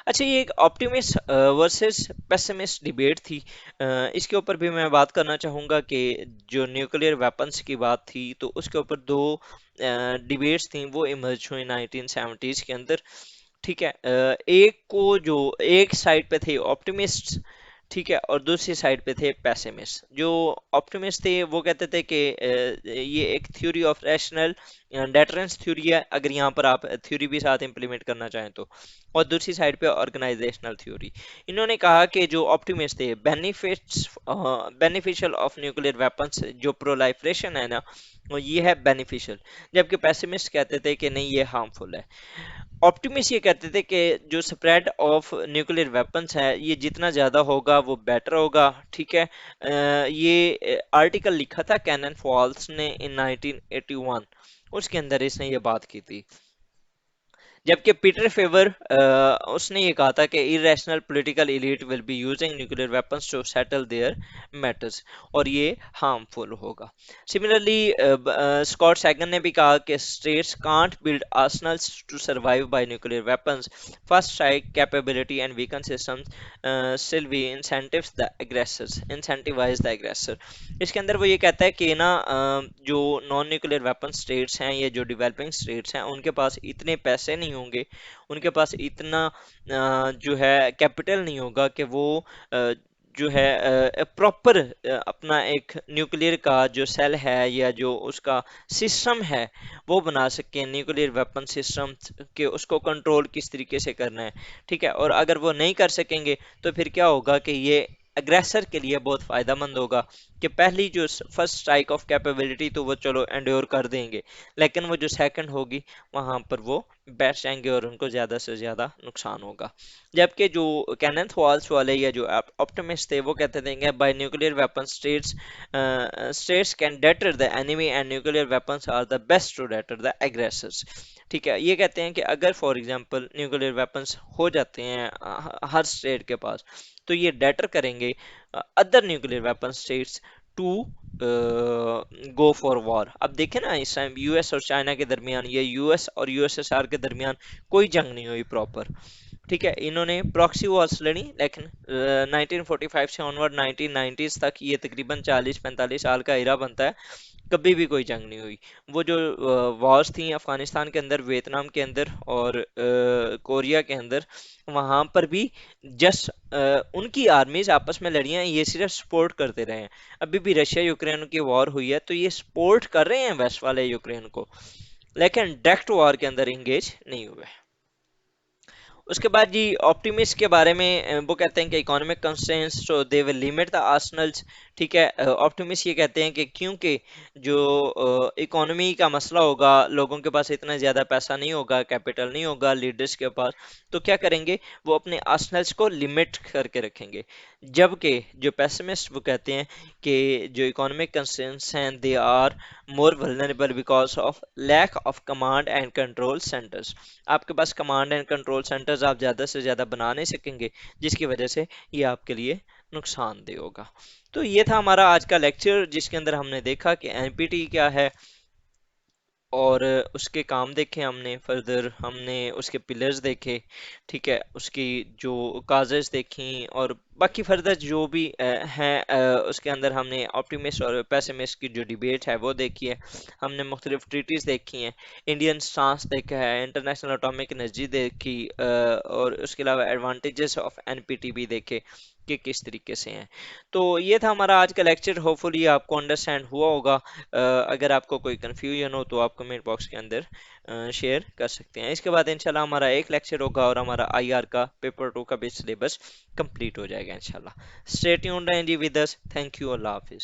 अच्छा, ये एक ऑप्टिमिस्ट वर्सेस पेसिमिस्ट डिबेट थी। इसके ऊपर भी मैं बात करना चाहूँगा कि जो न्यूक्लियर वेपन्स की बात थी तो उसके ऊपर दो डिबेट्स थी, वो इमर्ज हुई 1970s के अंदर। ठीक है, एक को जो एक साइड पे थे ऑप्टिमिस्ट, ठीक है, और दूसरी साइड पे थे पेसिमिस्ट। जो ऑप्टिमिस्ट थे वो कहते थे कि ये एक theory of rational deterrence theory है, अगर यहाँ पर आप थ्योरी भी साथ इंप्लीमेंट करना चाहें तो। और दूसरी साइड पे ऑर्गेनाइजेशनल थ्योरी। इन्होंने कहा कि जो ऑप्टिमिस्ट थे, बेनिफिशियल ऑफ न्यूक्लियर वेपन्स, जो प्रोलाइफरेशन है ना, वो ये है बेनिफिशियल। जबकि पेसिमिस्ट कहते थे कि नहीं, ये हार्मफुल है। ऑप्टिमिस्ट ये कहते थे कि जो स्प्रेड ऑफ न्यूक्लियर वेपन्स है, ये जितना ज़्यादा होगा वो बेटर होगा। ठीक है, ये आर्टिकल लिखा था कैनन फॉल्स ने इन 1981, उसके अंदर इसने ये बात की थी। जबकि पीटर फेवर उसने ये कहा था कि irrational political elite will be using nuclear weapons to settle their matters, और ये हार्मफुल होगा। सिमिलरली स्कॉट सैगन ने भी कहा कि states can't build arsenals to survive by nuclear weapons, first strike capability and weapon systems still we incentivize the aggressor। इसके अंदर वो ये कहता है कि ना जो नॉन न्यूक्लियर वेपन स्टेट्स हैं, ये जो डेवलपिंग स्टेट्स हैं, उनके पास इतने पैसे नहीं होंगे, उनके पास इतना जो है कैपिटल नहीं होगा कि वो अ, जो है प्रॉपर अपना एक न्यूक्लियर का जो सेल है या जो उसका सिस्टम है वो बना सके, न्यूक्लियर वेपन सिस्टम के उसको कंट्रोल किस तरीके से करना है। ठीक है, और अगर वो नहीं कर सकेंगे तो फिर क्या होगा कि ये अग्रेसर के लिए बहुत फायदेमंद होगा कि पहली जो फर्स्ट स्ट्राइक ऑफ कैपेबिलिटी तो वो चलो एंड्योर कर देंगे, लेकिन वो जो सेकंड होगी वहां पर वो बैठ जाएंगे और उनको ज्यादा से ज्यादा नुकसान होगा। जबकि जो कैनन वॉल्स वाले या जो ऑप्टिमिस्ट थे वो कहते थे by nuclear weapon states can deter the enemy and nuclear weapons are the best to deter the aggressors. ठीक है, ये कहते हैं कि अगर फॉर एग्जांपल न्यूक्लियर वेपन्स हो जाते हैं हर स्टेट के पास, तो ये डेटर करेंगे other nuclear weapon states to go for war. अब देखें ना, इस टाइम यूएस और चाइना के दरमियान या यूएस और यूएसएसआर के दरमियान कोई जंग नहीं हुई प्रॉपर। ठीक है, इन्होंने प्रॉक्सी वॉर्स लड़ी, लेकिन 1945 से ऑनवर्ड 1990s तक, ये तकरीबन 40-45 साल का एरा बनता है, कभी भी कोई जंग नहीं हुई। वो जो वॉर्स थी अफगानिस्तान के अंदर, वियतनाम के अंदर और कोरिया के अंदर, वहां पर भी जस्ट उनकी आर्मीज आपस में लड़ी हैं, ये सिर्फ सपोर्ट करते रहे हैं। अभी भी रशिया यूक्रेन की वॉर हुई है तो ये सपोर्ट कर रहे हैं वेस्ट वाले यूक्रेन को, लेकिन डायरेक्ट वॉर के अंदर इंगेज नहीं हुए। उसके बाद जी ऑप्टिमिस्ट के बारे में वो कहते हैं कि economic constraints so they will limit the arsenals. ठीक है, ऑप्टिमिस्ट ये कहते हैं कि क्योंकि जो इकोनॉमी का मसला होगा, लोगों के पास इतना ज़्यादा पैसा नहीं होगा, कैपिटल नहीं होगा लीडर्स के पास, तो क्या करेंगे, वो अपने आर्सनल्स को लिमिट करके रखेंगे। जबकि जो पेसिमिस्ट वो कहते हैं कि जो इकोनॉमिक कंस्ट्रेंट्स हैं they are more vulnerable because of lack of command and control centres. आपके पास कमांड एंड कंट्रोल सेंटर्स आप ज़्यादा से ज़्यादा बना नहीं सकेंगे, जिसकी वजह से ये आपके लिए नुकसानदेह होगा। तो ये था हमारा आज का लेक्चर, जिसके अंदर हमने देखा कि एनपीटी क्या है और उसके काम देखे हमने, फर्दर हमने उसके पिलर्स देखे। ठीक है, उसकी जो काजेज देखी और बाकी फर्दर जो भी हैं, उसके अंदर हमने ऑप्टिमिस्ट और पेसिमिस्ट की जो डिबेट है वो देखी है। हमने मुख्तलिफ ट्रीटीज देखी हैं, इंडियन स्टांस देखा है, इंटरनेशनल एटॉमिक एनर्जी देखी, और उसके अलावा एडवांटेजेस ऑफ एनपीटी भी देखे कि किस तरीके से हैं। तो ये था हमारा आज का लेक्चर, होपफुली आपको अंडरस्टैंड हुआ होगा। अगर आपको कोई कन्फ्यूजन हो तो आप कमेंट बॉक्स के अंदर शेयर कर सकते हैं। इसके बाद इंशाल्लाह हमारा एक लेक्चर होगा और हमारा आईआर का पेपर 2 का भी सिलेबस कंप्लीट हो जाएगा इंशाल्लाह। स्टे ट्यून्ड रहें जी विद अस। थैंक यू, अल्लाह हाफिज।